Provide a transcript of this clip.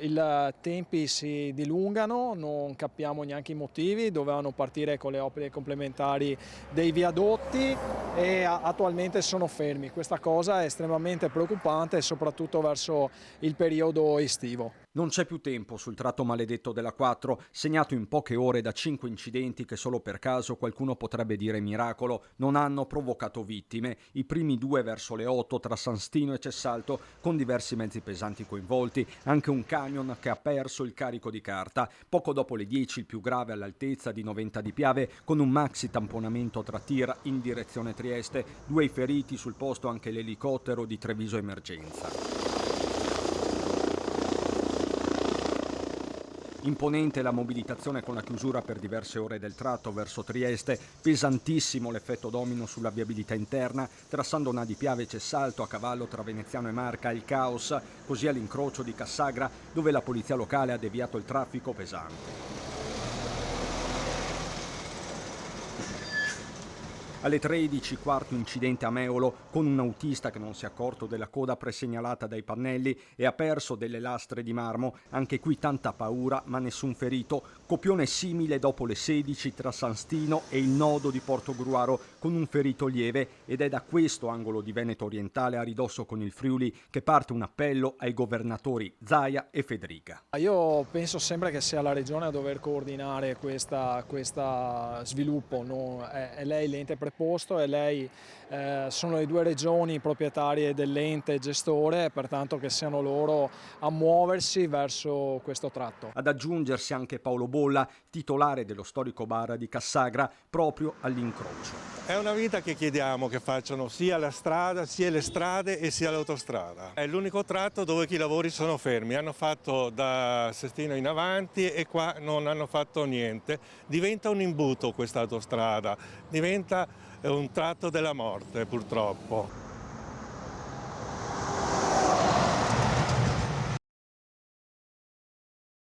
I tempi si dilungano, non capiamo neanche i motivi, dovevano partire con le opere complementari dei viadotti e attualmente sono fermi. Questa cosa è estremamente preoccupante, soprattutto verso il periodo estivo. Non c'è più tempo sul tratto maledetto della 4, segnato in poche ore da 5 incidenti che solo per caso qualcuno potrebbe dire miracolo non hanno provocato vittime. I primi 2 verso le 8 tra San Stino e Cessalto, con diversi mezzi pesanti coinvolti, anche un camion che ha perso il carico di carta. Poco dopo le 10 il più grave all'altezza di Noventa di Piave, con un maxi tamponamento tra tir in direzione Trieste. 2 i feriti, sul posto anche l'elicottero di Treviso Emergenza. Imponente la mobilitazione con la chiusura per diverse ore del tratto verso Trieste, pesantissimo l'effetto domino sulla viabilità interna, trassando una di Piave e Cessalto a cavallo tra Veneziano e Marca il caos, così all'incrocio di Cassagra dove la polizia locale ha deviato il traffico pesante. Alle 13, quarto incidente a Meolo con un autista che non si è accorto della coda presegnalata dai pannelli e ha perso delle lastre di marmo. Anche qui tanta paura ma nessun ferito. Copione simile dopo le 16 tra San Stino e il nodo di Portogruaro con un ferito lieve, ed è da questo angolo di Veneto orientale a ridosso con il Friuli che parte un appello ai governatori Zaia e Federica. Io penso sempre che sia la Regione a dover coordinare questa sviluppo, no? È lei l'ente preposto, sono le 2 regioni proprietarie dell'ente gestore, pertanto che siano loro a muoversi verso questo tratto. Ad aggiungersi anche Paolo Bolla, titolare dello storico bar di Cassagra, proprio all'incrocio. È una vita che chiediamo che facciano sia la strada, sia le strade e sia l'autostrada. È l'unico tratto dove i lavori sono fermi, hanno fatto da Sestino in avanti e qua non hanno fatto niente. Diventa un imbuto questa autostrada, diventa un tratto della morte purtroppo.